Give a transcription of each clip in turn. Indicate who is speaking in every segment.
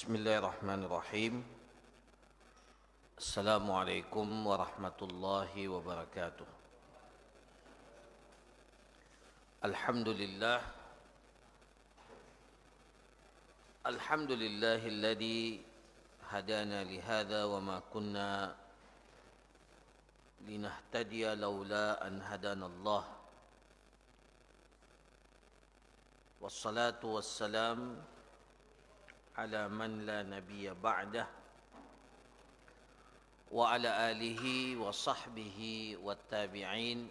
Speaker 1: Bismillahirrahmanirrahim. Assalamualaikum warahmatullahi wabarakatuh. Alhamdulillah. Alhamdulillahilladzi hadana lihadza wa ma kunna linahtadiya laula an hadanallah. Wassalatu wassalam ala man la nabiyya ba'dah wa ala alihi wa sahbihi wa tabi'in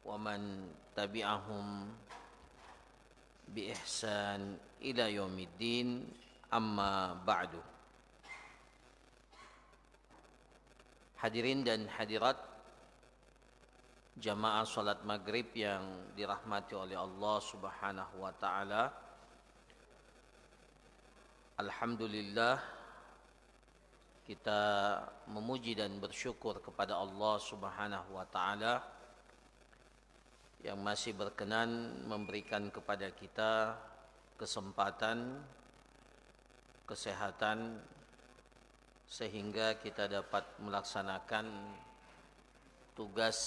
Speaker 1: wa man tabi'ahum bi ihsan ila yaumiddin, amma ba'du. Hadirin dan hadirat jamaah salat maghrib yang dirahmati oleh Allah Subhanahu wa taala, alhamdulillah kita memuji dan bersyukur kepada Allah Subhanahu wa taala yang masih berkenan memberikan kepada kita kesempatan, kesehatan, sehingga kita dapat melaksanakan tugas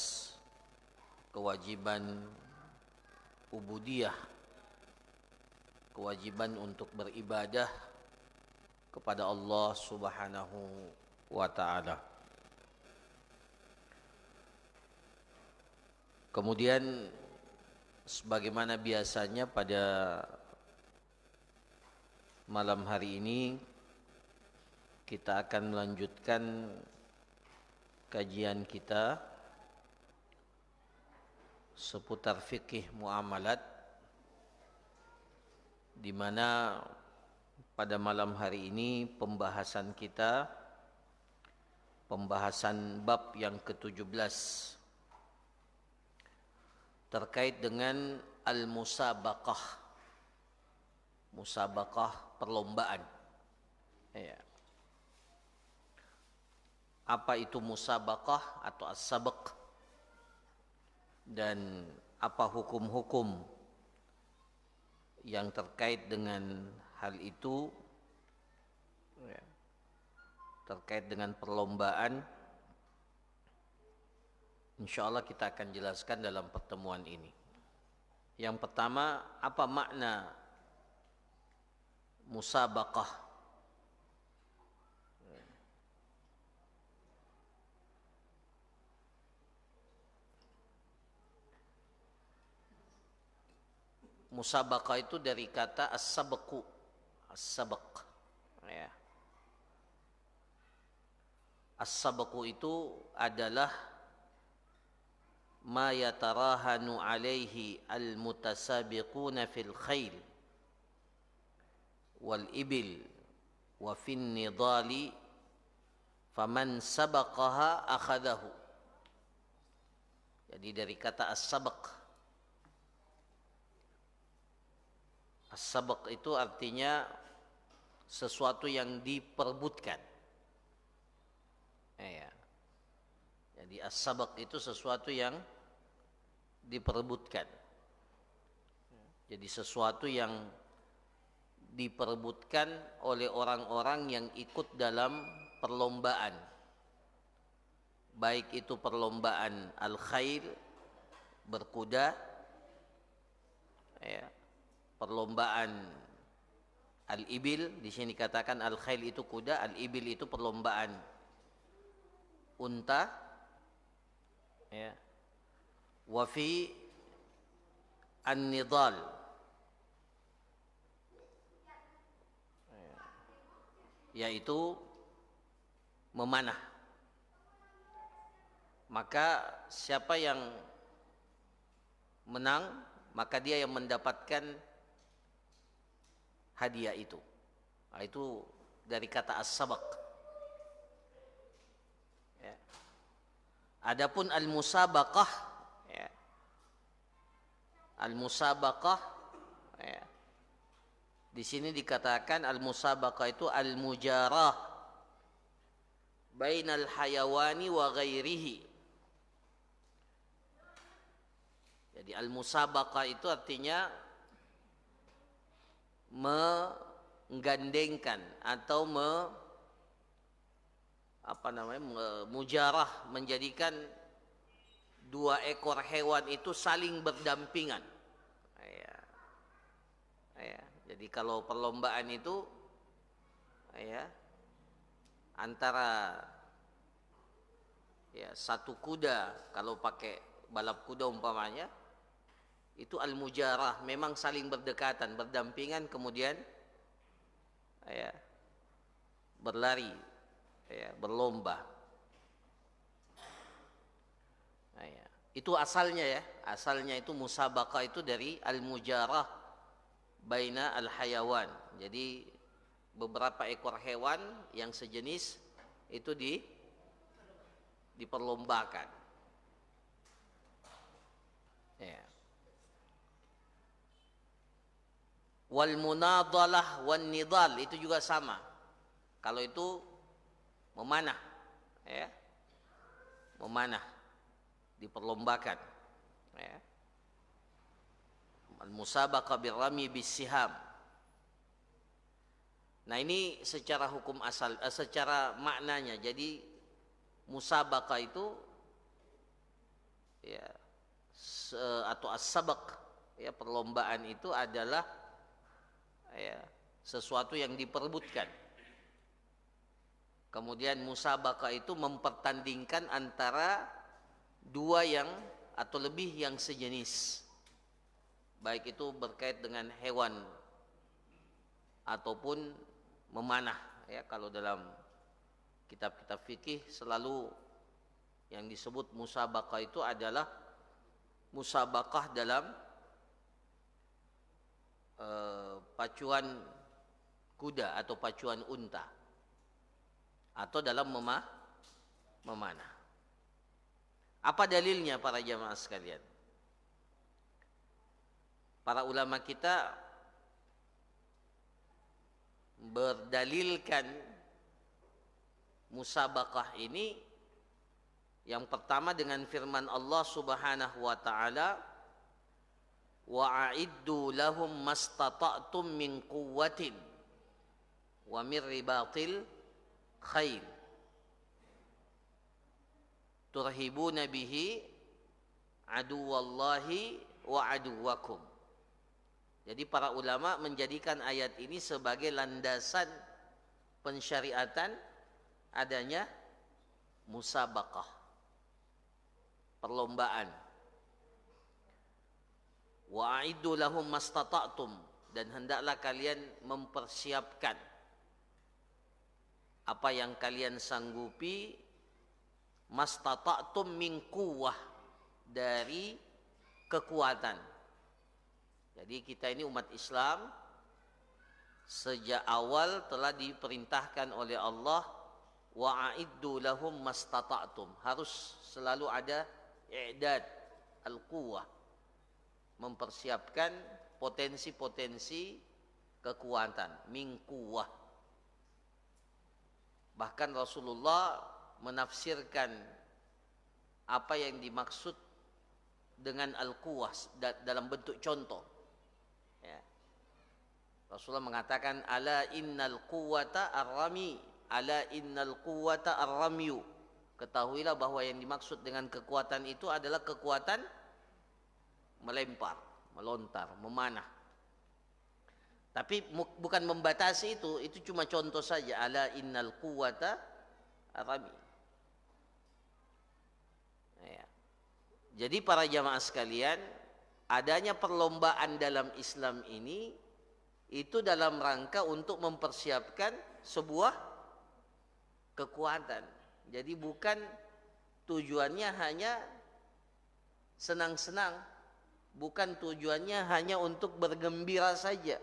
Speaker 1: kewajiban ubudiyah, kewajiban untuk beribadah kepada Allah Subhanahu wa taala. Kemudian sebagaimana biasanya pada malam hari ini kita akan melanjutkan kajian kita seputar fikih muamalat, di mana pada malam hari ini pembahasan kita pembahasan bab yang ke-17 terkait dengan al-musabaqah. Musabaqah, perlombaan. Ya. Apa itu musabaqah atau as-sabaq, dan apa hukum-hukum yang terkait dengan hal itu, ya, terkait dengan perlombaan. InsyaAllah kita akan jelaskan dalam pertemuan ini. Yang pertama, apa makna musabaqah? Musabaqah itu dari kata as-sabqu, as-sabq. Ya. As-sabqu itu adalah ma yatarahanu alaihi al-mutasabiquna fil khail wal ibil wa fin nidali faman sabaqaha akhadahu. Jadi dari kata as-sabq. As-sabq itu artinya sesuatu yang diperebutkan. Ya. Jadi as-sabq itu sesuatu yang diperebutkan. Jadi sesuatu yang diperebutkan oleh orang-orang yang ikut dalam perlombaan. Baik itu perlombaan al-khail, berkuda, ya, perlombaan al-ibil, di sini katakan al-khail itu kuda, al-ibil itu perlombaan unta, ya. Wa fi an-nidal, yaitu memanah. Maka siapa yang menang, maka dia yang mendapatkan hadiah itu. Nah, itu dari kata as-sabaq. Ya. Adapun al-musabaqah, ya. Al-musabaqah, ya, di sini dikatakan al-musabaqah itu al-mujarah bainal hayawani wa ghairihi. Jadi al-musabaqah itu artinya menggandengkan atau mujarah, menjadikan dua ekor hewan itu saling berdampingan. Ya. Ya. Jadi kalau perlombaan itu ya antara ya satu kuda, kalau pakai balap kuda umpamanya, itu al-mujarah, memang saling berdekatan, berdampingan, kemudian ya berlari, ya berlomba. Ya. Itu asalnya ya, asalnya itu musabaqah itu dari al-mujarah baina al-hayawan. Jadi beberapa ekor hewan yang sejenis itu diperlombakan. Ya. Wal munadalah wan nidal itu juga sama. Kalau itu memanah, ya, memanah, diperlombakan. Ya. Al musabaqah birrami bisiham. Nah ini secara hukum asal, secara maknanya. Jadi musabaqah itu ya atau as-sabaq, ya perlombaan itu adalah ya sesuatu yang diperebutkan. Kemudian musabaqah itu mempertandingkan antara dua yang atau lebih yang sejenis, baik itu berkait dengan hewan ataupun memanah. Ya, kalau dalam kitab-kitab fikih selalu yang disebut musabaqah itu adalah musabaqah dalam pacuan kuda atau pacuan unta, atau dalam memanah. Apa dalilnya para jamaah sekalian? Para ulama kita berdalilkan musabaqah ini yang pertama dengan firman Allah Subhanahu wa taala, wa'iddu lahum mastata'tum min quwwatin wa min ribatil khail turhibuna bihi aduwallahi wa aduwakum. Jadi para ulama menjadikan ayat ini sebagai landasan pensyariatan adanya musabaqah, perlombaan. Wa'iddu lahum mastata'tum, dan hendaklah kalian mempersiapkan apa yang kalian sanggupi, mastata'tum min quwwah, dari kekuatan. Jadi kita ini umat Islam sejak awal telah diperintahkan oleh Allah, wa'iddu lahum mastata'tum, harus selalu ada i'dad al-quwwah, mempersiapkan potensi-potensi kekuatan, min quwwah. Bahkan Rasulullah menafsirkan apa yang dimaksud dengan al-quwwah dalam bentuk contoh. Ya. Rasulullah mengatakan, ala innal quwwata ar-rami, ala innal quwwata ar-ramyu. Ketahuilah bahwa yang dimaksud dengan kekuatan itu adalah kekuatan melempar, melontar, memanah. Tapi bukan membatasi itu cuma contoh saja. Ala innal quwwata ar-rami. Ya. Jadi para jamaah sekalian, adanya perlombaan dalam Islam ini itu dalam rangka untuk mempersiapkan sebuah kekuatan. Jadi bukan tujuannya hanya senang-senang, bukan tujuannya hanya untuk bergembira saja,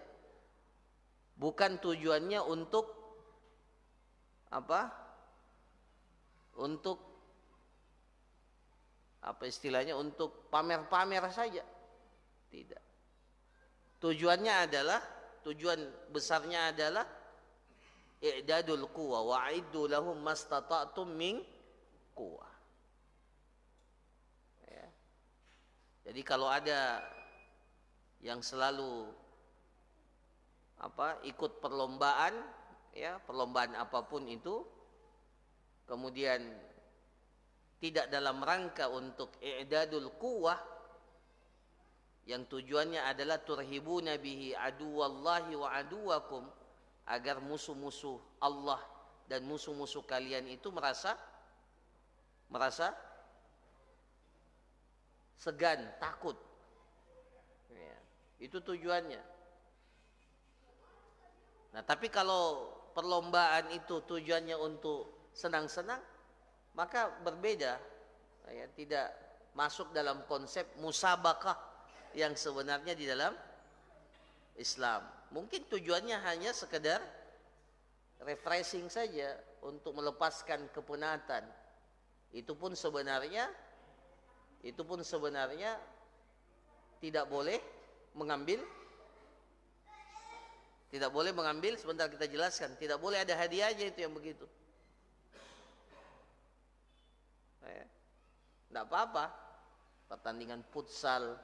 Speaker 1: bukan tujuannya untuk apa? Untuk apa istilahnya? Untuk pamer-pamer saja. Tidak. Tujuannya adalah, tujuan besarnya adalah i'dadul quwwa wa'iddu lahum mastata'tum min quwwa. Ya. Jadi kalau ada yang selalu ikut perlombaan, ya, perlombaan apapun itu, kemudian tidak dalam rangka untuk i'dadul quwwah, yang tujuannya adalah turhibuna bihi aduwallahi wa aduwakum, agar musuh-musuh Allah dan musuh-musuh kalian itu merasa segan, takut. Ya, itu tujuannya. Nah, tapi kalau perlombaan itu tujuannya untuk senang-senang, maka berbeda. Ya, tidak masuk dalam konsep musabakah yang sebenarnya di dalam Islam. Mungkin tujuannya hanya sekedar refreshing saja untuk melepaskan kepenatan. Itu pun sebenarnya tidak boleh mengambil sebentar kita jelaskan, tidak boleh ada hadiahnya itu yang begitu. Tidak apa-apa, pertandingan futsal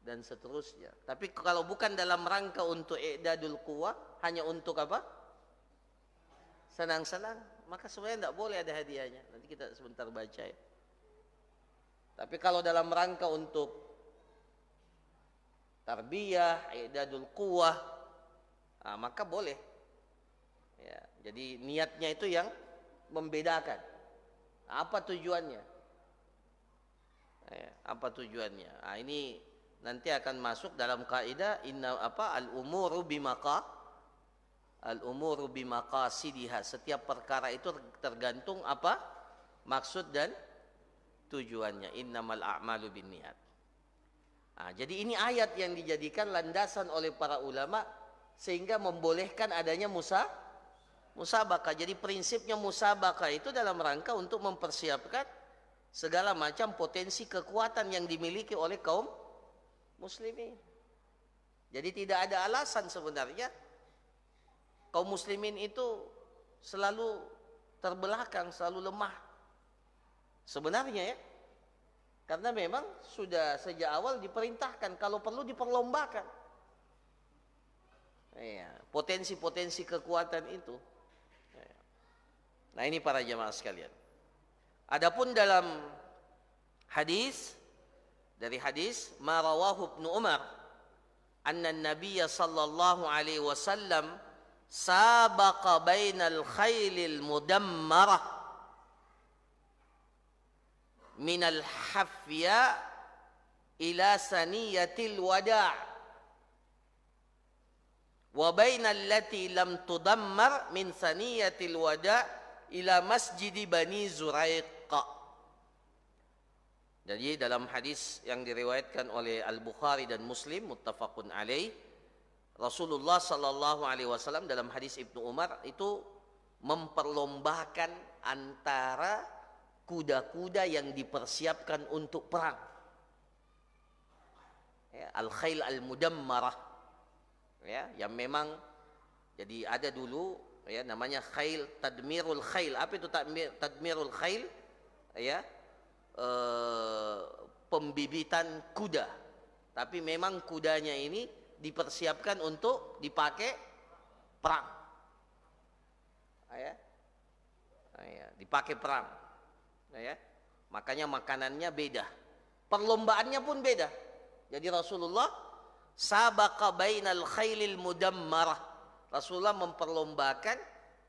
Speaker 1: dan seterusnya. Tapi kalau bukan dalam rangka untuk i'dadul quwwah, hanya untuk apa? Senang-senang, maka sebenarnya tidak boleh ada hadiahnya. Nanti kita sebentar baca ya. Tapi kalau dalam rangka untuk tarbiyah, i'dadul quwwah, maka boleh. Ya, jadi niatnya itu yang membedakan. Apa tujuannya? Ya, apa tujuannya? Ini nanti akan masuk dalam kaidah al-umuru bimaqasidiha. Setiap perkara itu tergantung apa maksud dan tujuannya. Innamal a'malu binniyat. Jadi ini ayat yang dijadikan landasan oleh para ulama sehingga membolehkan adanya musabakah. Jadi prinsipnya musabakah itu dalam rangka untuk mempersiapkan segala macam potensi kekuatan yang dimiliki oleh kaum muslimin. Jadi tidak ada alasan sebenarnya kaum muslimin itu selalu terbelakang, selalu lemah. Sebenarnya ya. Karena memang sudah sejak awal diperintahkan kalau perlu diperlombakan. Ya, potensi-potensi kekuatan itu. Nah, ini para jamaah sekalian. Adapun dalam hadis, dari hadis ma rawahu Ibnu Umar anna an-nabiy sallallahu alaihi wasallam sabaqa bainal khailil mudammarah minal hafya ila saniyatil wada' wa bainal lati lam tudammar min saniyatil wada' ila masjidi Bani Zuraiq. Jadi dalam hadis yang diriwayatkan oleh Al-Bukhari dan Muslim muttafaqun alaih, Rasulullah sallallahu alaihi wasallam dalam hadis Ibnu Umar itu memperlombakan antara kuda-kuda yang dipersiapkan untuk perang. Ya, al-khail al-mudammarah. Ya, yang memang jadi ada dulu ya namanya khail, tadmirul khail. Apa itu tadmirul khail? Ya, pembibitan kuda. Tapi memang kudanya ini dipersiapkan untuk dipakai perang. Ya. Ya, dipakai perang. Ya. Makanya makanannya beda. Perlombaannya pun beda. Jadi Rasulullah sabaqa bainal khailil mudammarah. Rasulullah memperlombakan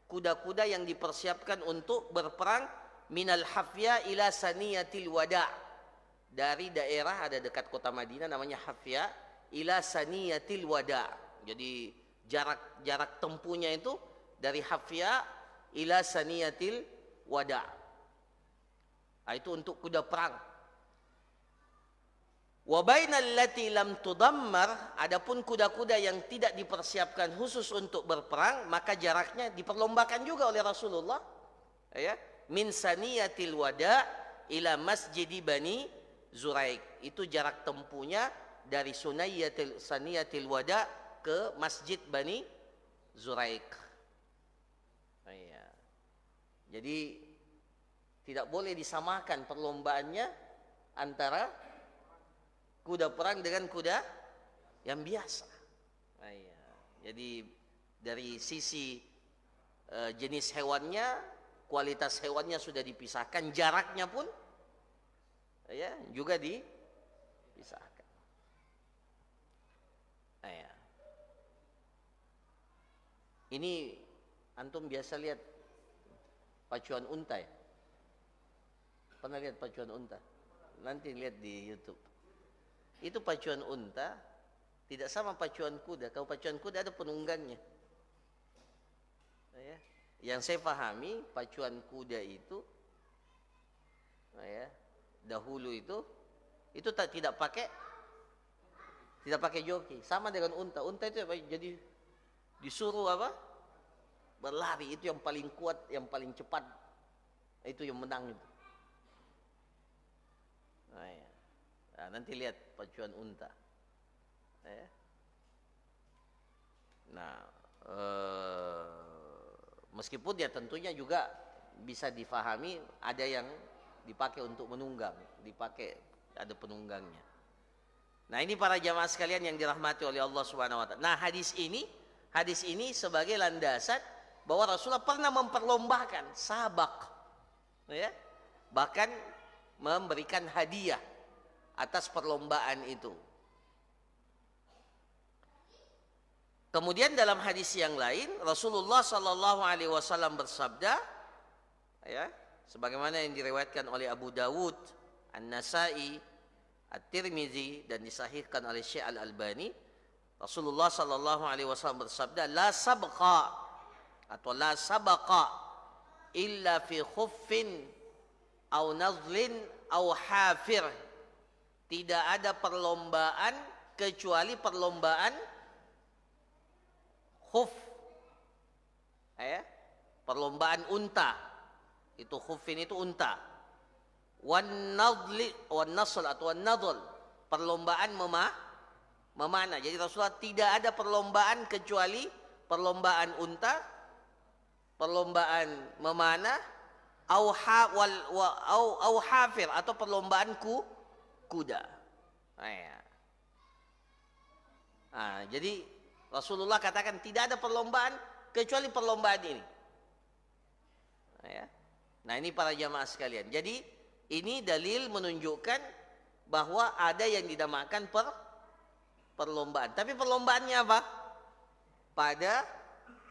Speaker 1: kuda-kuda yang dipersiapkan untuk berperang minal hafya ila saniyatil wada'. Dari daerah ada dekat kota Madinah namanya Hafya ila saniyatil wada'. Jadi jarak tempuhnya itu dari Hafya ila saniyatil wada'. Itu untuk kuda perang. Wa bainal lati lam tudammar, adapun kuda-kuda yang tidak dipersiapkan khusus untuk berperang, maka jaraknya diperlombakan juga oleh Rasulullah. Ya, min saniyatil wada ila masjidi Bani Zuraiq. Itu jarak tempuhnya dari saniyatil wada ke masjid Bani Zuraiq. Ya. Jadi tidak boleh disamakan perlombaannya antara kuda perang dengan kuda yang biasa. Jadi dari sisi jenis hewannya, kualitas hewannya sudah dipisahkan, jaraknya pun ya juga dipisahkan. Nah, ya. Ini antum biasa lihat pacuan unta ya? Pernah lihat pacuan unta? Nanti lihat di YouTube. Itu pacuan unta tidak sama pacuan kuda. Kalau pacuan kuda ada penunggangnya. Ya. Yang saya pahami pacuan kuda itu, ya, dahulu itu tidak pakai joki. Sama dengan unta. Unta itu jadi disuruh apa? Berlari. Itu yang paling kuat, yang paling cepat. Itu yang menang itu. Nah, ya. Nah, nanti lihat pacuan unta. Ya. Nah, meskipun ya tentunya juga bisa difahami ada yang dipakai untuk menunggang, ada penunggangnya. Nah, ini para jamaah sekalian yang dirahmati oleh Allah Subhanahu wa taala. Nah, hadis ini sebagai landasan bahwa Rasulullah pernah memperlombakan sabak, ya, bahkan memberikan hadiah atas perlombaan itu. Kemudian dalam hadis yang lain Rasulullah Sallallahu Alaihi Wasallam bersabda, ya, sebagaimana yang diriwayatkan oleh Abu Dawud, An-Nasai, At-Tirmizi dan disahihkan oleh Syekh Al-Albani, Rasulullah Sallallahu Alaihi Wasallam bersabda, la sabqa atau la sabaqa illa fi khuffin au nazlin au hafir. Tidak ada perlombaan kecuali perlombaan khuf, ya, perlombaan unta. Itu khufin itu unta. Wan nasl atau wan nadl, perlombaan memanah. Jadi Rasulullah tidak ada perlombaan kecuali perlombaan unta, perlombaan memanah, au hafir atau perlombaan kuda. Nah, ya. Nah, jadi Rasulullah katakan tidak ada perlombaan kecuali perlombaan ini. Nah, ya. Nah, ini para jamaah sekalian. Jadi ini dalil menunjukkan bahwa ada yang dinamakan perlombaan. Tapi perlombaannya apa? Pada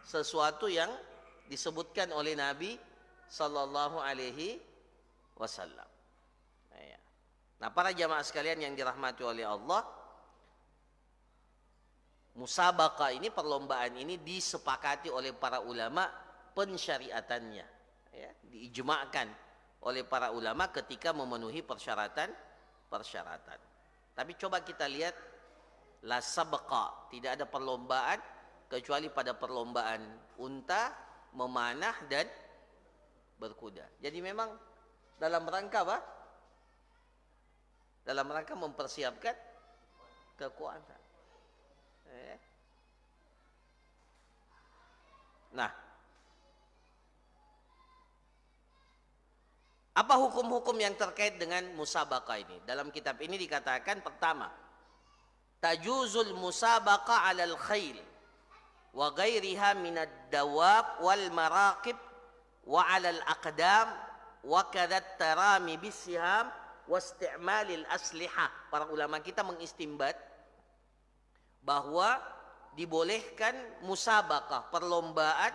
Speaker 1: sesuatu yang disebutkan oleh Nabi Sallallahu Alaihi Wasallam. Nah, ya. Nah, para jamaah sekalian yang dirahmati oleh Allah, musabaqah ini, perlombaan ini disepakati oleh para ulama pensyariatannya, ya, diijma'kan oleh para ulama ketika memenuhi persyaratan. Tapi coba kita lihat, la sabqa, tidak ada perlombaan kecuali pada perlombaan unta, memanah dan berkuda. Jadi memang dalam rangka apa? Dalam rangka mempersiapkan kekuatan. Nah, apa hukum-hukum yang terkait dengan musabaqah ini? Dalam kitab ini dikatakan, pertama, tajuzul musabaqah 'alal khail wa ghairiha minad dawab wal maraqib wa 'alal aqdam wa kadat tarami bisiham wa isti'malil aslihah. Para ulama kita mengistimbat bahwa dibolehkan musabaqah, perlombaan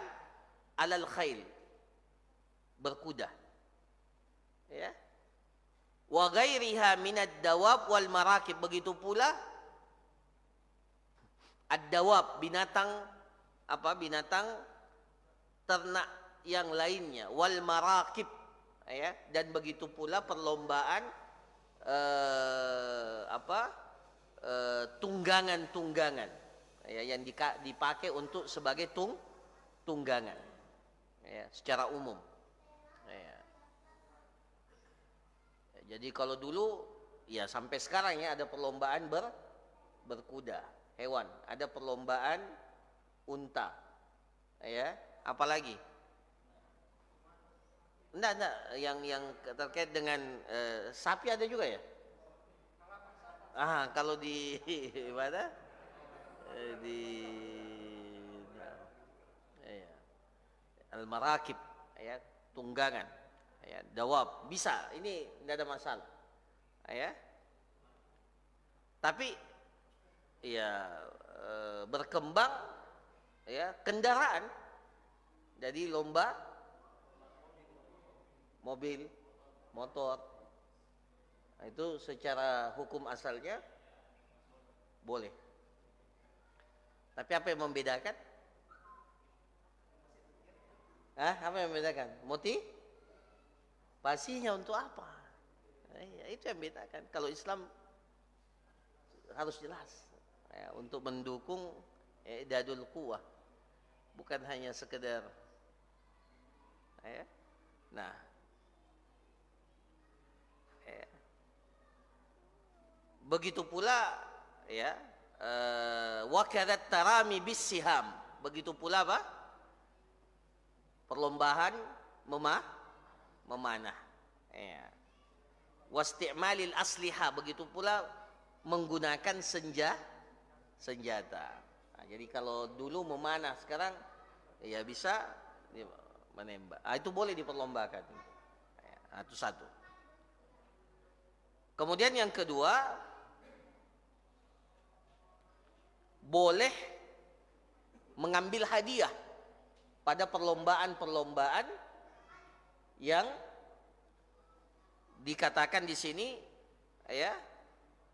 Speaker 1: alal khail, berkuda, ya, wa ghairiha minad dawab wal marakib, begitu pula ad-dawab, binatang ternak yang lainnya, wal marakib, ya, dan begitu pula perlombaan tunggangan-tunggangan, ya, yang dipakai untuk sebagai tunggangan, ya, secara umum, ya. Jadi kalau dulu, ya sampai sekarang ya, ada perlombaan berkuda, hewan, ada perlombaan unta, ya, apalagi enggak, yang terkait dengan sapi ada juga ya. Kalau di mana? Di al-marakib, ya, tunggangan, ya, dawab, bisa, ini tidak ada masalah, ya. Tapi ya berkembang, ya, kendaraan, jadi lomba mobil, motor. Nah, itu secara hukum asalnya boleh. Tapi apa yang membedakan? Apa yang membedakan? Motivasinya untuk apa? Ya, itu yang membedakan. Kalau Islam harus jelas, ya, untuk mendukung i'dadul quwah, bukan hanya sekedar, ya. Nah, ya, begitu pula, ya, wakadat tarami bis siham, begitu pula apa? Perlombaan memanah, ya. Wasti'malil asliha, begitu pula menggunakan senjata. Nah, jadi kalau dulu memanah, sekarang ya bisa menembak. Itu boleh diperlombakan. Nah, itu satu. Kemudian yang kedua, boleh mengambil hadiah pada perlombaan-perlombaan yang dikatakan di sini, ya,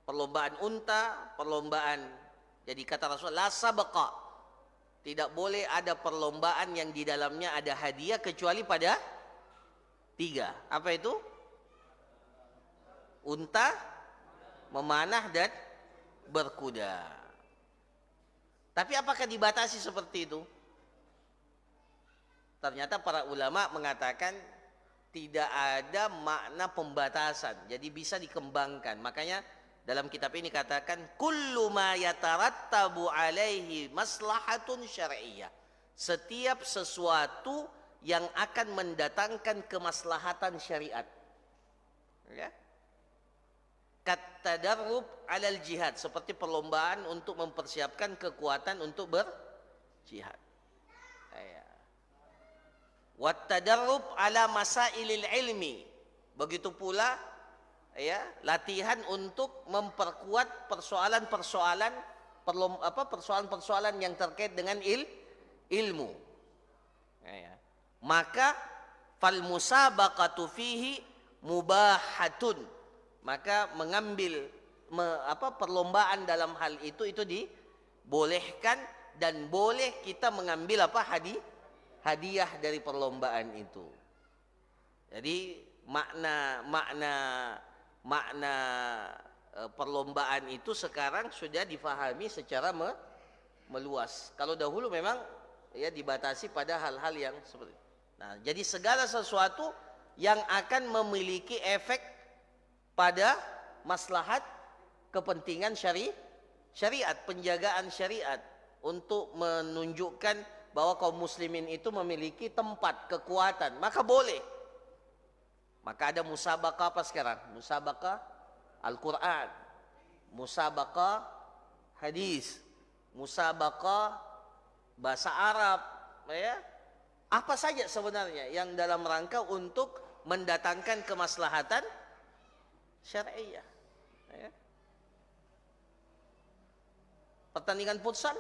Speaker 1: perlombaan unta, perlombaan, jadi kata Rasul, la sabaqa, tidak boleh ada perlombaan yang di dalamnya ada hadiah kecuali pada 3. Apa itu? Unta, memanah, dan berkuda. Tapi apakah dibatasi seperti itu? Ternyata para ulama mengatakan tidak ada makna pembatasan, jadi bisa dikembangkan. Makanya dalam kitab ini katakan kullu ma yatarattabu alaihi maslahatun syar'iyyah. Setiap sesuatu yang akan mendatangkan kemaslahatan syariat. Ya. Katadarrub alal jihad, seperti perlombaan untuk mempersiapkan kekuatan untuk berjihad. Ya. Wattadarrub ala masailil ilmi. Begitu pula, ya, latihan untuk memperkuat persoalan-persoalan persoalan-persoalan yang terkait dengan ilmu. Ya. Maka fal musabaqatu fihi mubahatun. Maka mengambil perlombaan dalam hal itu dibolehkan, dan boleh kita mengambil hadiah dari perlombaan itu. Jadi makna perlombaan itu sekarang sudah difahami secara meluas. Kalau dahulu memang, ya, dibatasi pada hal-hal yang seperti itu. Nah, jadi segala sesuatu yang akan memiliki efek pada maslahat kepentingan syariat, penjagaan syariat, untuk menunjukkan bahwa kaum muslimin itu memiliki tempat, kekuatan, maka boleh. Maka ada musabaqah apa sekarang? Musabaqah Al-Quran, musabaqah hadis, musabaqah bahasa Arab, ya. Apa saja sebenarnya yang dalam rangka untuk mendatangkan kemaslahatan syariah. Ya. Pertandingan futsal,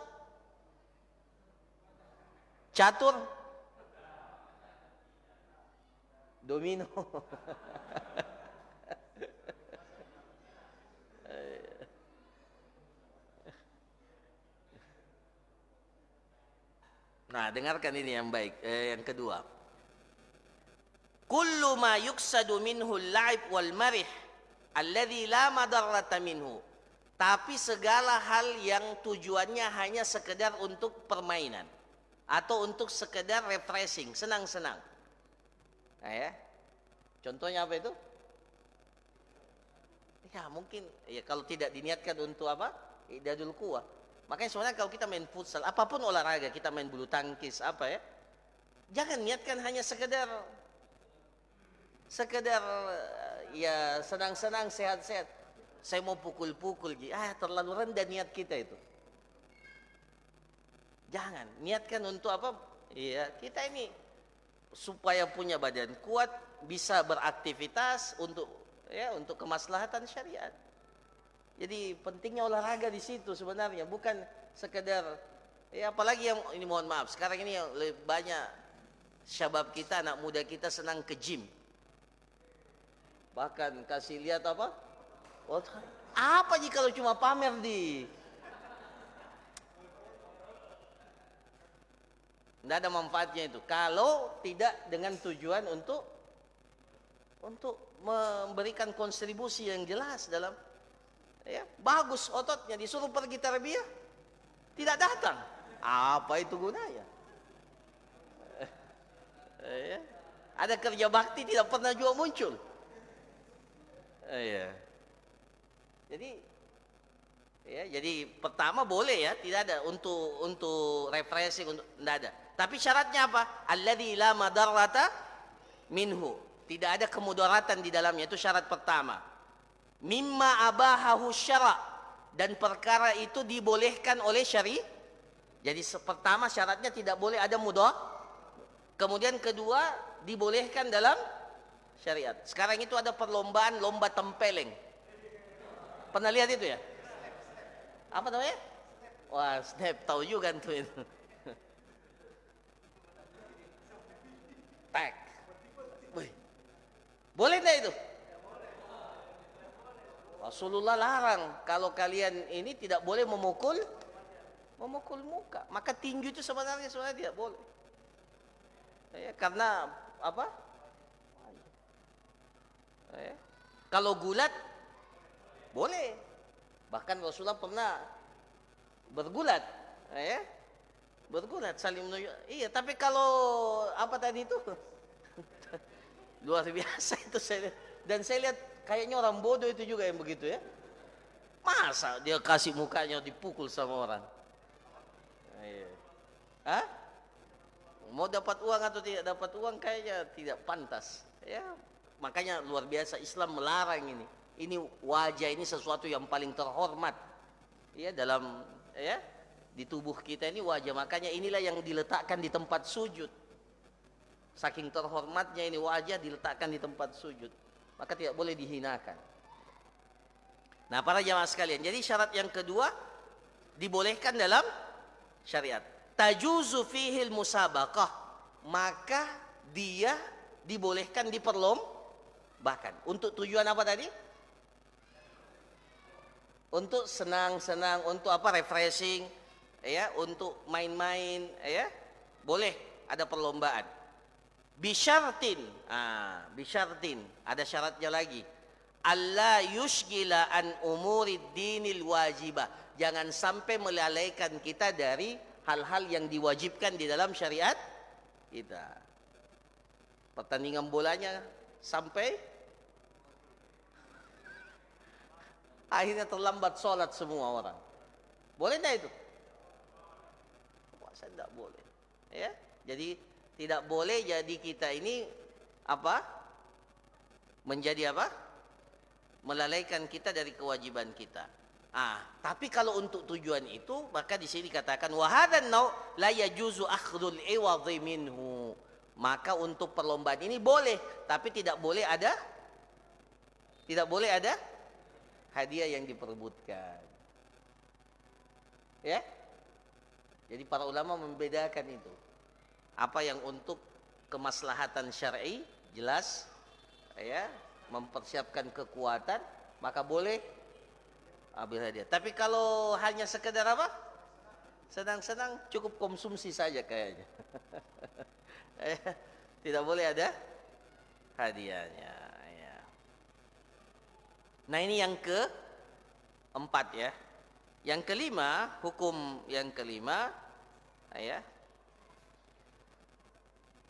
Speaker 1: catur, domino. Nah, dengarkan ini yang baik. Yang kedua, kullu ma yuksadu minhu al-la'ib wal marih alladhi la madarrata minhu. Tapi segala hal yang tujuannya hanya sekedar untuk permainan atau untuk sekedar refreshing, senang-senang. Nah, ya. Contohnya apa itu? Ya, mungkin ya kalau tidak diniatkan untuk apa? I'dadul quwah. Makanya sebenarnya kalau kita main futsal, apapun olahraga, kita main bulu tangkis, apa ya, jangan niatkan hanya sekedar ya senang-senang, sehat-sehat. Saya mau pukul-pukul, terlalu rendah niat kita itu. Jangan niatkan untuk apa? Ya, kita ini supaya punya badan kuat, bisa beraktivitas untuk kemaslahatan syariat. Jadi pentingnya olahraga di situ sebenarnya, bukan sekedar apalagi yang ini, mohon maaf, sekarang ini yang lebih banyak syabab kita, anak muda kita senang ke gym. Bahkan kasih lihat apa? Apa jika kalau cuma pamer di tidak ada manfaatnya itu kalau tidak dengan tujuan untuk memberikan kontribusi yang jelas dalam bagus ototnya, disuruh pergi tarbiyah tidak datang, apa itu gunanya? Ada kerja bakti tidak pernah juga muncul. Jadi pertama boleh ya, tidak ada untuk refreshing, untuk tidak ada. Tapi syaratnya apa? Alladzi la madarrata minhu. Tidak ada kemudaratan di dalamnya, itu syarat pertama. Mimma abahahu syara', dan perkara itu dibolehkan oleh syari'. Jadi pertama syaratnya tidak boleh ada mudarat. Kemudian kedua dibolehkan dalam syariat. Sekarang itu ada perlombaan lomba tempeleng. Pernah lihat itu ya? Apa namanya? Wah, snap, tahu juga tuh itu. Tag. Wih. Boleh enggak itu? Rasulullah larang kalau kalian ini tidak boleh memukul muka. Maka tinju itu sebenarnya tidak boleh. Karena apa? Kalau gulat boleh. Bahkan Rasulullah pernah bergulat, bergulat saling menunjuk. Iya, tapi kalau apa tadi itu luar biasa itu saya. Dan saya lihat kayaknya orang bodoh itu juga yang begitu ya. Masa dia kasih mukanya dipukul sama orang? Hah? Mau dapat uang atau tidak dapat uang kayaknya tidak pantas. Ya, makanya luar biasa Islam melarang ini. Ini wajah ini sesuatu yang paling terhormat. Dalam di tubuh kita ini wajah, makanya inilah yang diletakkan di tempat sujud. Saking terhormatnya ini wajah diletakkan di tempat sujud. Maka tidak boleh dihinakan. Nah, para jamaah sekalian, jadi syarat yang kedua dibolehkan dalam syariat. Tajuzu fihil musabaqah, maka dia dibolehkan diperlombakan. Untuk tujuan apa tadi? Untuk senang-senang, untuk refreshing, untuk main-main, boleh ada perlombaan. Bisyartin, bisyartin, ada syaratnya lagi. Allah yushgila an umurid dinil wajibah. Jangan sampai melalaikan kita dari hal-hal yang diwajibkan di dalam syariat kita. Pertandingan bolanya sampai akhirnya terlambat sholat semua orang. Boleh tidak itu? Puasa tidak boleh. Jadi tidak boleh jadi kita ini menjadi melalaikan kita dari kewajiban kita. Tapi kalau untuk tujuan itu, maka di sini katakan wa hadan nau la yajuzu akhdhul iwadhi minhu. Maka untuk perlombaan ini boleh, tapi tidak boleh ada hadiah yang diperebutkan. Jadi para ulama membedakan itu. Apa yang untuk kemaslahatan syar'i jelas, mempersiapkan kekuatan, maka boleh ambil hadiah. Tapi kalau hanya sekedar senang-senang, cukup konsumsi saja kayaknya. Tidak boleh ada hadiahnya. Nah, ini yang keempat ya. Yang kelima, hukum yang kelima,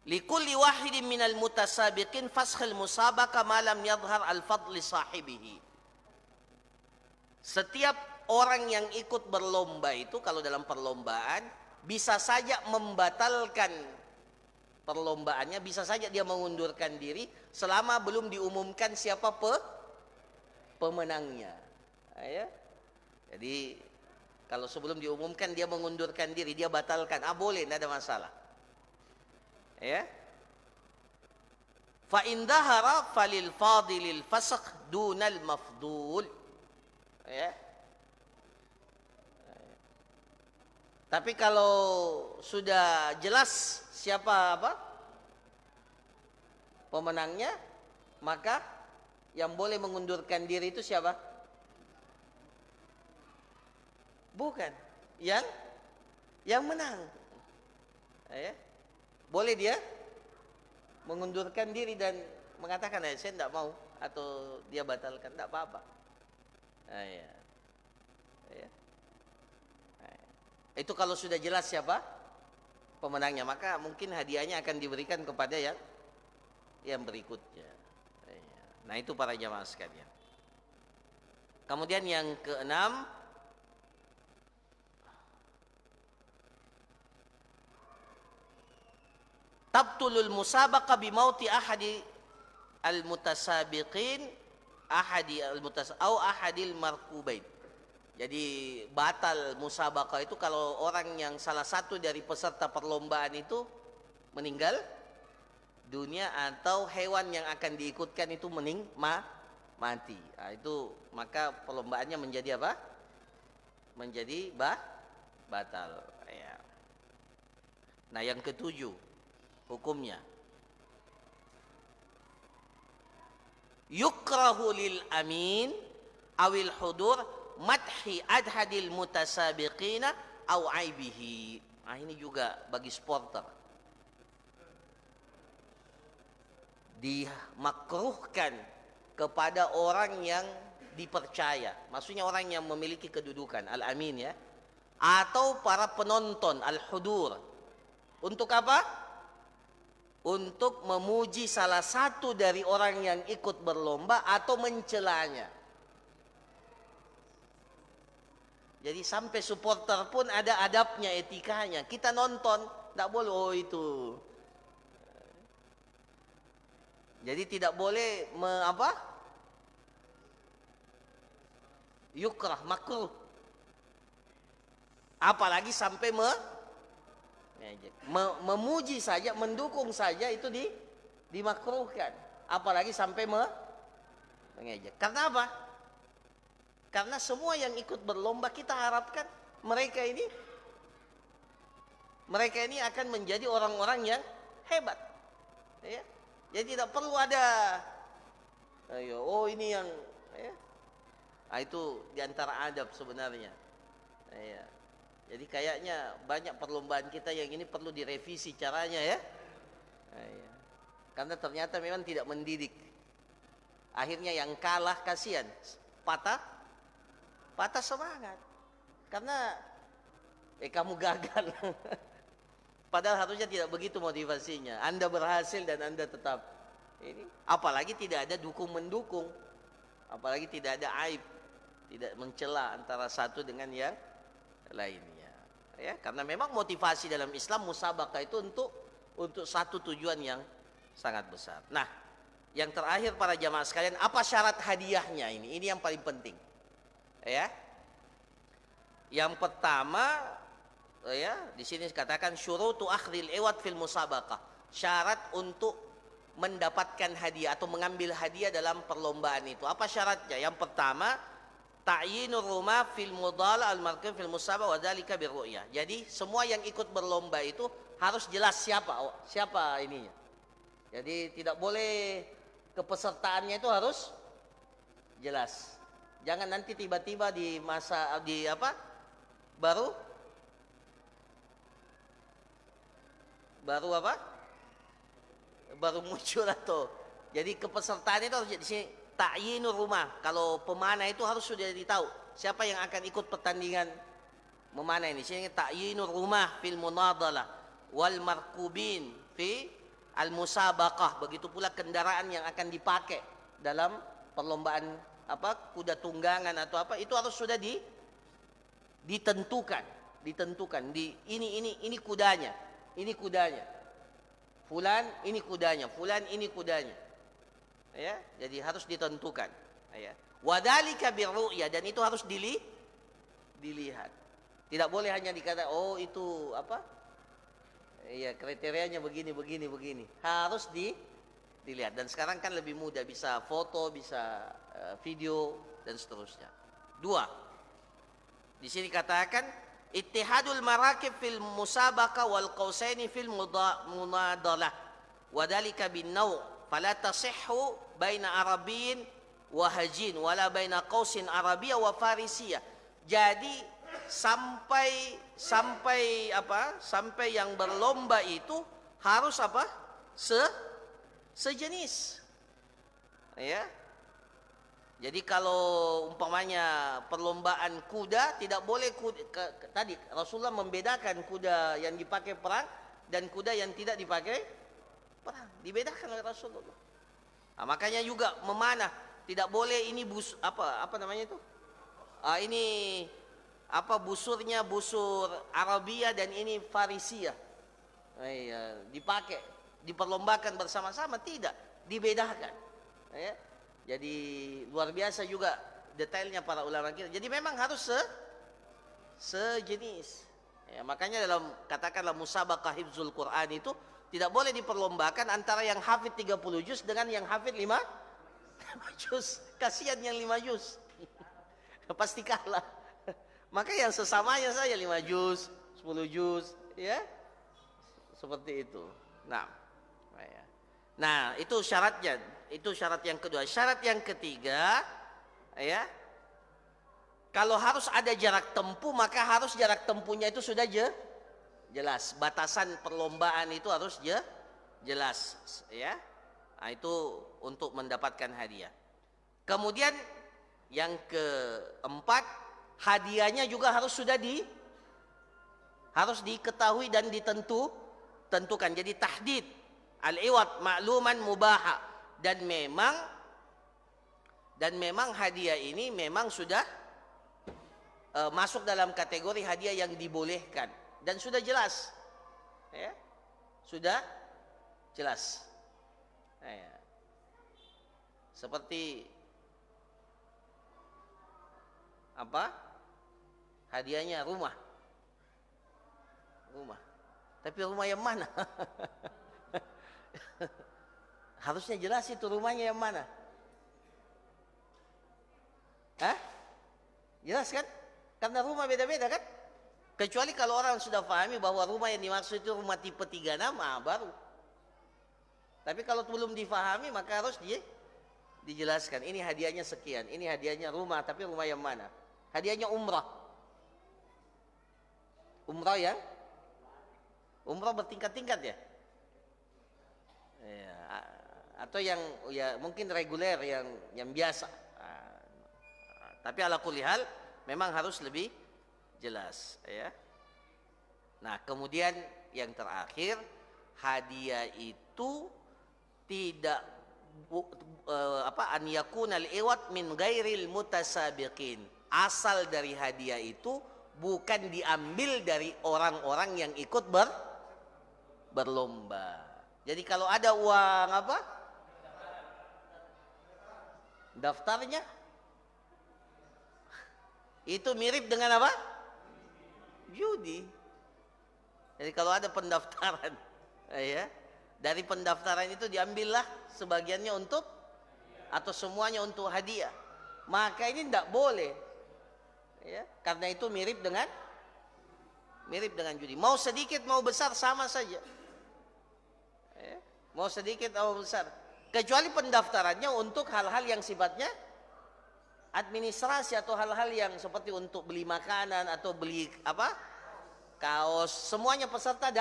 Speaker 1: likulli wahidin minal mutasabiqin faskhil musabaqah ma lam yadhhar al-fadl li sahibihi. Setiap orang yang ikut berlomba itu, kalau dalam perlombaan, bisa saja membatalkan perlombaannya, bisa saja dia mengundurkan diri selama belum diumumkan siapa pemenangnya. Jadi kalau sebelum diumumkan dia mengundurkan diri, dia batalkan, boleh, tidak ada masalah. Fa in dhahara falil fadilil fasakh dunal mafdul. Ya. Tapi kalau sudah jelas siapa pemenangnya, maka yang boleh mengundurkan diri itu siapa? Bukan yang menang. Ya. Boleh dia mengundurkan diri dan mengatakan saya tidak mau, atau dia batalkan, tidak apa-apa. Ya. Itu kalau sudah jelas siapa pemenangnya, maka mungkin hadiahnya akan diberikan kepada yang berikutnya. Nah, itu para jamaah sekalian. Kemudian yang keenam, tabtulul musabaqah bimauti ahadi al-mutasabiqin ahadil markubain. Jadi batal musabaqah itu kalau orang yang salah satu dari peserta perlombaan itu meninggal dunia atau hewan yang akan diikutkan itu mati. Nah, itu maka perlombaannya menjadi apa? Menjadi batal. Ya. Nah, yang ketujuh hukumnya, yukrahu lil amin awil hudur madhi adhadil mutasabiqina au aibihi. Nah, ini juga bagi supporter. Dimakruhkan kepada orang yang dipercaya, maksudnya orang yang memiliki kedudukan, al-amin ya, atau para penonton, al-hudur. Untuk apa? Untuk memuji salah satu dari orang yang ikut berlomba atau mencelanya. Jadi sampai supporter pun ada adabnya, etikanya. Kita nonton, tidak boleh itu. Jadi tidak boleh yukrah, makruh. Apalagi sampai memuji saja, mendukung saja itu dimakruhkan. Apalagi sampai mengejek. Karena apa? Karena semua yang ikut berlomba kita harapkan mereka ini akan menjadi orang-orang yang hebat. Ya. Jadi tidak perlu ada ini yang itu diantara adab sebenarnya. Ya. Jadi kayaknya banyak perlombaan kita yang ini perlu direvisi caranya ya. Ya. Karena ternyata memang tidak mendidik. Akhirnya yang kalah kasihan, patah semangat. Karena kamu gagal. Padahal harusnya tidak begitu motivasinya. Anda berhasil dan Anda tetap ini. Apalagi tidak ada dukung-mendukung. Apalagi tidak ada aib, tidak mencela antara satu dengan yang lainnya. Ya, karena memang motivasi dalam Islam musabaqah itu untuk satu tujuan yang sangat besar. Nah, yang terakhir para jamaah sekalian, apa syarat hadiahnya ini? Ini yang paling penting. Ya. Yang pertama, ya, di sini dikatakan syurutu akhdil iwad fil musabaqah. Syarat untuk mendapatkan hadiah atau mengambil hadiah dalam perlombaan itu. Apa syaratnya? Yang pertama, ta'yinur rumah fil mudala al markib fil musabaqah wa dzalika birru'yah. Jadi semua yang ikut berlomba itu harus jelas siapa ininya. Jadi tidak boleh kepesertaannya itu harus jelas. Jangan nanti tiba-tiba di masa baru muncul atau jadi kepesertaan itu harus di sini ta'yinur rumah. Kalau pemanah itu harus sudah ditahu siapa yang akan ikut pertandingan memanah ini. Sini ta'yinur rumah fil munadalah wal markubin fi al musabaqah. Begitu pula kendaraan yang akan dipakai dalam perlombaan kuda tunggangan atau itu harus sudah ditentukan ini kudanya, fulan ini kudanya, ya, jadi harus ditentukan, ya. Wadzalika birru'ya, dan itu harus dilihat, tidak boleh hanya dikata itu ya kriterianya begini, harus dilihat. Dan sekarang kan lebih mudah, bisa foto, bisa video dan seterusnya. Dua, di sini katakan ittihadul marakib fil musabaqah wal qausaini fil munadalah wadhalika bin naw' fala tasihhu baina arabiyyin wa hajin wala baina qausin arabiyya wa farisiyah. Jadi sampai yang berlomba itu harus sejenis, ya. Jadi kalau umpamanya perlombaan kuda, tidak boleh tadi Rasulullah membedakan kuda yang dipakai perang dan kuda yang tidak dipakai perang, dibedakan oleh Rasulullah. Nah, makanya juga memanah, tidak boleh ini apa namanya itu? Ini busurnya busur Arabia dan ini Farisia. Dipakai, diperlombakan bersama-sama, tidak, dibedakan. Ya. Jadi luar biasa juga detailnya para ulama kita. Jadi memang harus sejenis. Ya, makanya dalam katakanlah musabaqah hifzul Quran itu tidak boleh diperlombakan antara yang hafid 30 juz dengan yang hafid 5 juz. Kasihan yang 5 juz. Pasti kalah. Maka yang sesamanya saja 5 juz, 10 juz, ya. Seperti itu. Nah, itu syaratnya. Itu syarat yang kedua. Syarat yang ketiga, ya, kalau harus ada jarak tempuh, maka harus jarak tempuhnya itu sudah jelas. Batasan perlombaan itu harus jelas, ya. Nah, itu untuk mendapatkan hadiah. Kemudian yang keempat, hadiahnya juga harus harus diketahui dan ditentukan. Jadi tahdid al-iwad ma'luman mubaha. Dan memang hadiah ini memang sudah masuk dalam kategori hadiah yang dibolehkan dan sudah jelas, ya, sudah jelas. Ya. Seperti hadiahnya rumah, tapi rumah yang mana? Harusnya jelas itu rumahnya yang mana. Jelas kan? Karena rumah beda-beda kan? Kecuali kalau orang sudah pahami bahwa rumah yang dimaksud itu rumah tipe 36, baru. Tapi kalau belum difahami maka harus dijelaskan. Ini hadiahnya sekian, ini hadiahnya rumah, tapi rumah yang mana? Hadiahnya umrah. Umrah bertingkat-tingkat ya? Ya, atau yang ya mungkin reguler yang biasa. Tapi ala kulli hal memang harus lebih jelas, ya. Nah, kemudian yang terakhir, hadiah itu tidak an yakunal iwat min ghairil mutasabiqin. Asal dari hadiah itu bukan diambil dari orang-orang yang ikut berlomba. Jadi kalau ada uang daftarnya itu mirip dengan judi. Jadi kalau ada pendaftaran, ya, dari pendaftaran itu diambillah sebagiannya untuk atau semuanya untuk hadiah. Maka ini tidak boleh, ya, karena itu mirip dengan judi. Mau sedikit mau besar sama saja. Ya, mau sedikit mau besar. Kecuali pendaftarannya untuk hal-hal yang sifatnya administrasi atau hal-hal yang seperti untuk beli makanan atau beli kaos, semuanya peserta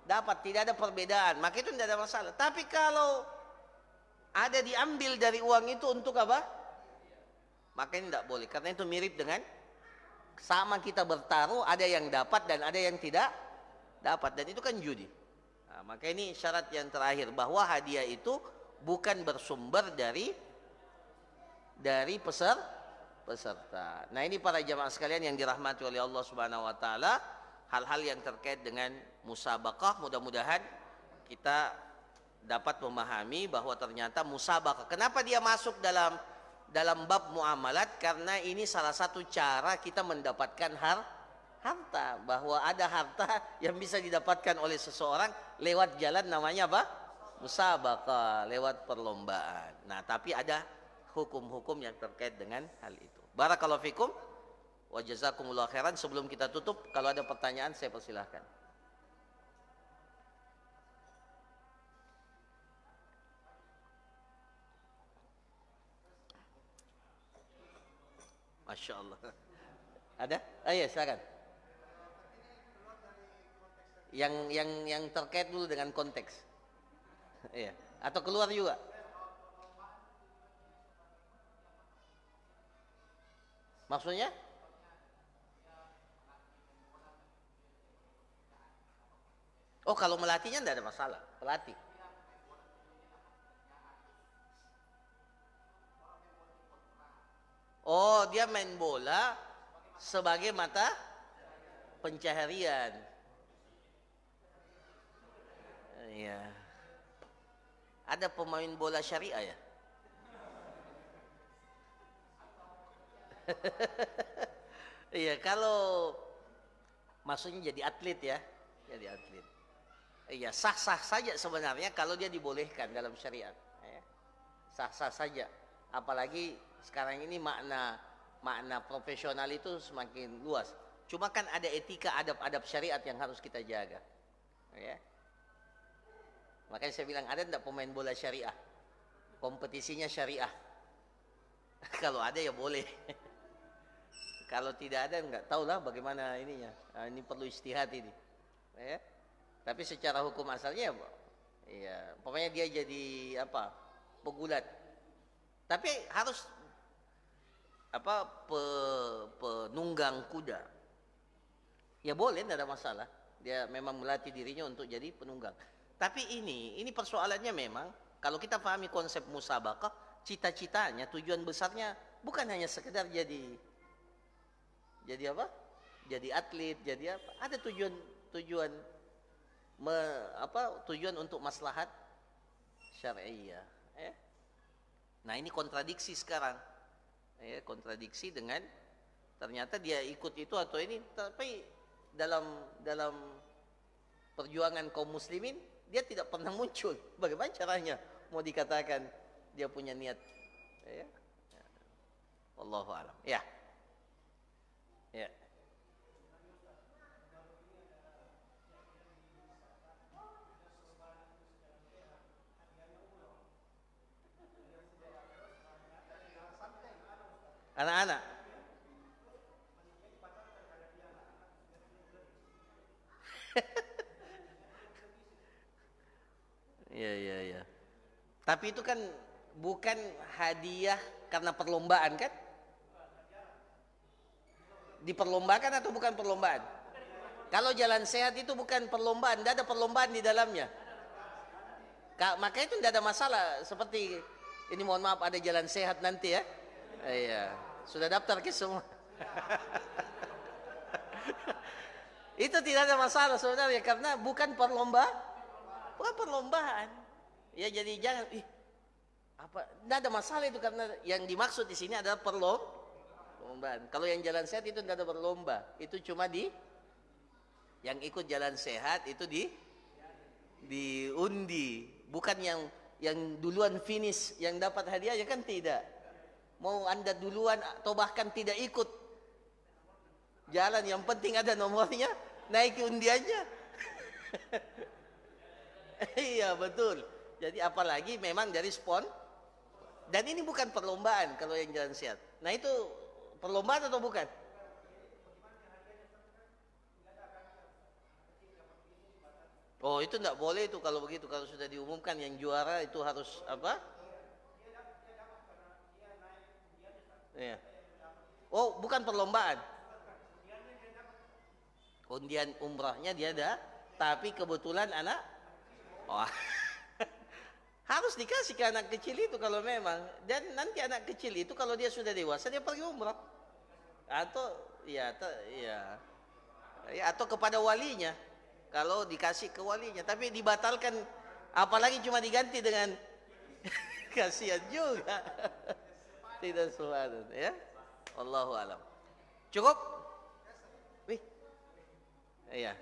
Speaker 1: dapat, tidak ada perbedaan, maka itu tidak ada masalah. Tapi kalau ada diambil dari uang itu untuk maka ini tidak boleh, karena itu mirip dengan sama kita bertaruh, ada yang dapat dan ada yang tidak dapat, dan itu kan judi. Nah, maka ini syarat yang terakhir, bahwa hadiah itu bukan bersumber dari peserta. Nah, ini para jamaah sekalian yang dirahmati oleh Allah Subhanahu wa taala, hal-hal yang terkait dengan musabaqah, mudah-mudahan kita dapat memahami bahwa ternyata musabaqah, kenapa dia masuk dalam bab muamalat? Karena ini salah satu cara kita mendapatkan harta, bahwa ada harta yang bisa didapatkan oleh seseorang lewat jalan namanya musabaqah, lewat perlombaan. Nah, tapi ada hukum-hukum yang terkait dengan hal itu. Barakallahu fikum wa jazakumullah khairan. Sebelum kita tutup, kalau ada pertanyaan saya persilahkan. Masya Allah. Ada? Ah ya, silakan. Yang terkait dulu dengan konteks. Iya. Atau keluar juga. Maksudnya? Oh, kalau melatihnya tidak ada masalah. Pelatih. Oh, dia main bola sebagai mata pencaharian. Iya. Ada pemain bola syariah ya? Iya, kalau maksudnya jadi atlet ya, jadi atlet. Iya, sah-sah saja sebenarnya kalau dia dibolehkan dalam syariat. Ya. Sah-sah saja. Apalagi sekarang ini makna profesional itu semakin luas. Cuma kan ada etika, adab-adab syariat yang harus kita jaga. Ya. Makanya saya bilang, ada enggak pemain bola syariah? Kompetisinya syariah. Kalau ada ya boleh. Kalau tidak ada enggak tahulah bagaimana ininya. Nah, ini perlu istihad ini. Ya. Tapi secara hukum asalnya ya, pokoknya dia jadi apa? Pegulat. Tapi harus apa? Penunggang kuda. Ya boleh, tidak ada masalah. Dia memang melatih dirinya untuk jadi penunggang. Tapi ini persoalannya memang kalau kita pahami konsep musabaqah, cita-citanya, tujuan besarnya bukan hanya sekedar jadi apa? Jadi atlet, jadi apa? Ada tujuan tujuan untuk maslahat syariah. Nah, ini kontradiksi sekarang. Kontradiksi dengan ternyata dia ikut itu atau ini, tapi dalam perjuangan kaum muslimin dia tidak pernah muncul. Bagaimana caranya mau dikatakan dia punya niat? Ya. Wallahu a'lam. Ya. Ya. Anak-anak. Iya. Tapi itu kan bukan hadiah karena perlombaan kan? Diperlombakan atau bukan perlombaan? Kalau jalan sehat itu bukan perlombaan, tidak ada perlombaan di dalamnya. Makanya itu tidak ada masalah. Seperti ini, mohon maaf, ada jalan sehat nanti ya. Iya, sudah daftar ke semua. Itu tidak ada masalah sebenarnya karena bukan perlombaan. Ya, jadi jangan tidak ada masalah itu karena yang dimaksud di sini adalah perlombaan. Kalau yang jalan sehat itu tidak ada berlomba, itu cuma yang ikut jalan sehat itu diundi, bukan yang duluan finish yang dapat hadiah ya kan, tidak. Mau Anda duluan atau bahkan tidak ikut jalan, yang penting ada nomornya, naik undiannya. Iya, betul. Jadi apalagi memang dari dan ini bukan perlombaan kalau yang jalan sehat. Nah, itu perlombaan atau bukan? Oh, itu enggak boleh itu kalau begitu. Kalau sudah diumumkan yang juara itu harus apa? Iya. Oh, bukan perlombaan. Undian umrahnya dia ada, tapi kebetulan anak harus dikasih ke anak kecil itu kalau memang. Dan nanti anak kecil itu kalau dia sudah dewasa dia pergi umrah. Atau ya atau kepada walinya. Kalau dikasih ke walinya, tapi dibatalkan, apalagi cuma diganti dengan kasihan juga. Tidak sesuatu ya. Wallahu alam. Cukup? Wih. Iya.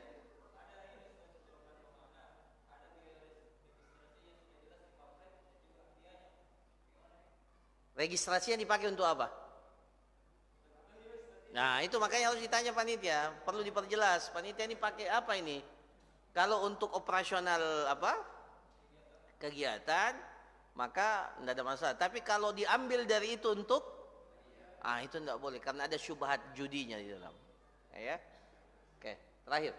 Speaker 1: Registrasi yang dipakai untuk apa? Nah, itu makanya harus ditanya panitia, perlu diperjelas. Panitia ini pakai apa ini? Kalau untuk operasional apa? Kegiatan, maka tidak ada masalah. Tapi kalau diambil dari itu untuk itu tidak boleh karena ada syubhat judinya di dalam. Ya. Oke, terakhir.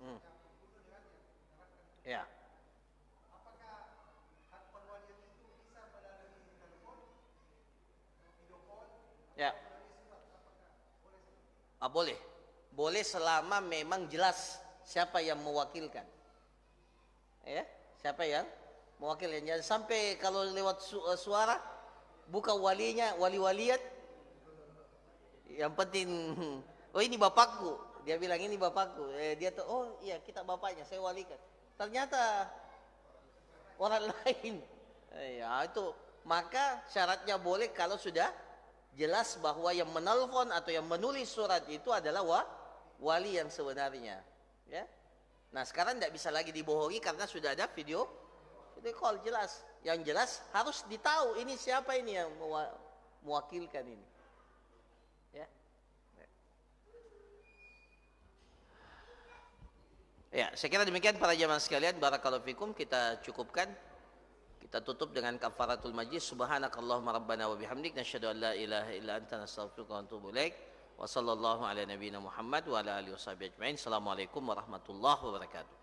Speaker 1: Hmm. Ya. Ya. Boleh. Boleh selama memang jelas siapa yang mewakilkan. Ya, siapa yang mewakilkan. Jangan sampai kalau lewat suara bukan walinya, wali-waliat. Yang penting oh ini bapakku. Dia bilang ini bapakku. Dia tuh oh iya kita bapaknya, saya walikan. Ternyata orang lain. Ya, itu maka syaratnya boleh kalau sudah jelas bahwa yang menelpon atau yang menulis surat itu adalah wali yang sebenarnya, ya. Nah, sekarang tidak bisa lagi dibohongi karena sudah ada video call jelas. Yang jelas harus ditahu ini siapa ini yang mewakilkan ini. Ya. Ya, saya kira demikian para jamaah sekalian, barakallahu fikum, kita cukupkan. Kita tutup dengan kafaratul majlis. Subhanakallahumma rabbana wa bihamdik nasyhadu an la ilaha illa anta nastaghfiruka wa natubu ilaik. Wa sallallahu ala nabiyyina Muhammad wa ala alihi washabihi ajmain. Assalamualaikum warahmatullahi wabarakatuh.